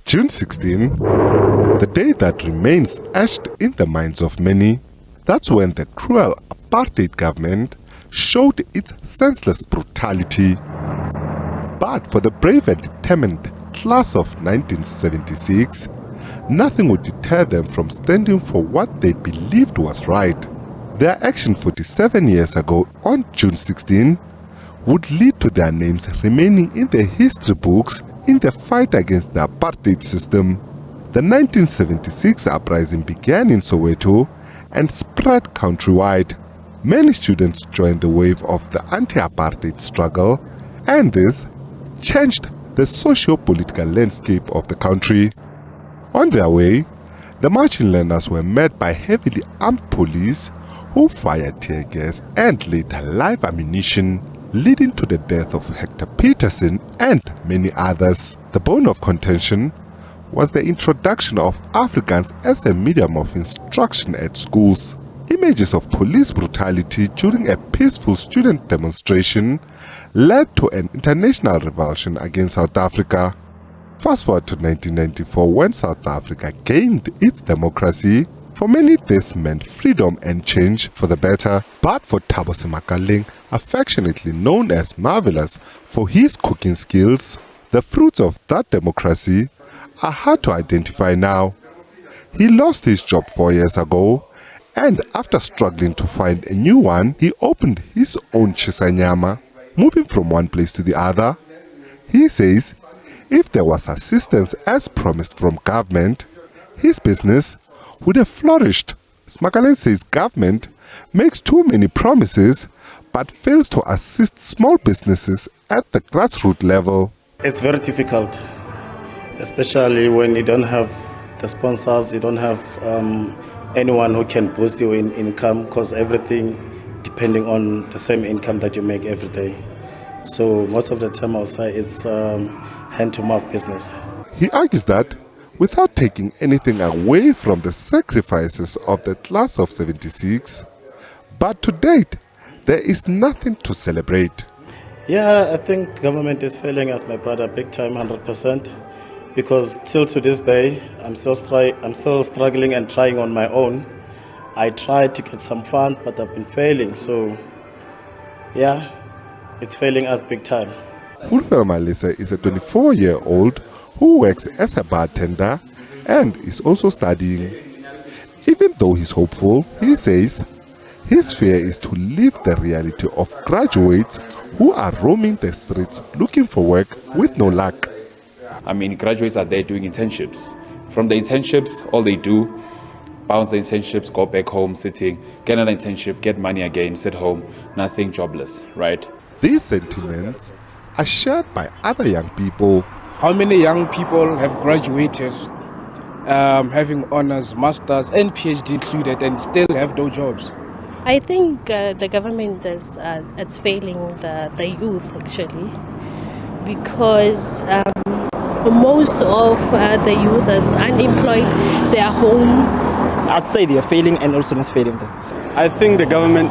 June 16, the day that remains etched in the minds of many, that's when the cruel apartheid government showed its senseless brutality. But for the brave and determined class of 1976, nothing would deter them from standing for what they believed was right. Their action 47 years ago on June 16 would lead to their names remaining in the history books in the fight against the apartheid system. The 1976 uprising began in Soweto and spread countrywide. Many students joined the wave of the anti-apartheid struggle, and this changed the socio-political landscape of the country. On their way, the marching learners were met by heavily armed police who fired tear gas and later live ammunition, leading to the death of Hector Peterson and many others. The bone of contention was the introduction of Afrikaans as a medium of instruction at schools. Images of police brutality during a peaceful student demonstration led to an international revulsion against South Africa. Fast forward to 1994, when South Africa gained its democracy. For many, this meant freedom and change for the better. But for Thabo Makaleng, affectionately known as Marvelous for his cooking skills, the fruits of that democracy are hard to identify now. He lost his job 4 years ago, and after struggling to find a new one, he opened his own Chisanyama, moving from one place to the other. He says if there was assistance as promised from government, his business would have flourished. Makaleng says government makes too many promises but fails to assist small businesses at the grassroots level. It's very difficult, especially when you don't have the sponsors, you don't have anyone who can boost your income, because everything depending on the same income that you make every day. So most of the time I'll say it's hand-to-mouth business. He argues that without taking anything away from the sacrifices of the class of 76, but to date, there is nothing to celebrate. Yeah, I think government is failing us, my brother, big time, 100%. Because till to this day, I'm still struggling and trying on my own. I tried to get some funds, but I've been failing. So, yeah, it's failing us big time. Ulfer Malisa is a 24-year-old who works as a bartender and is also studying. Even though he's hopeful, he says his fear is to live the reality of graduates who are roaming the streets looking for work with no luck. I mean, graduates are there doing internships. From the internships, all they do, bounce the internships, go back home, sitting, get another internship, get money again, sit home, nothing, jobless, right? These sentiments are shared by other young people. How many young people have graduated, having honors, masters and PhD included, and still have no jobs? I think the government is it's failing the youth actually, because most of the youth is unemployed. They are home. I'd say they are failing and also not failing them. I think the government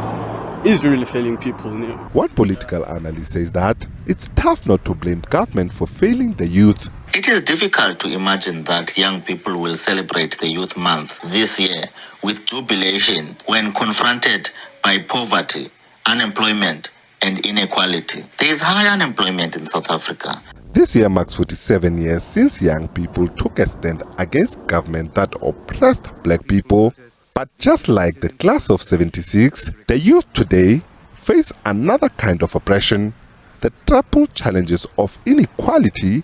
is really failing people. One political analyst says that it's tough not to blame government for failing the youth. It is difficult to imagine that young people will celebrate the Youth Month this year with jubilation when confronted by poverty, unemployment, and inequality. There is high unemployment in South Africa. This year marks 47 years since young people took a stand against government that oppressed black people. But just like the class of 76, the youth today face another kind of oppression, the triple challenges of inequality,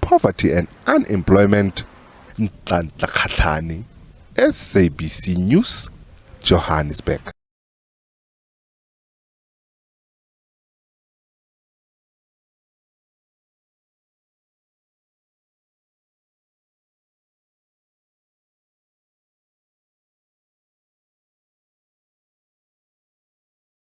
poverty and unemployment. SABC News, Johannesburg.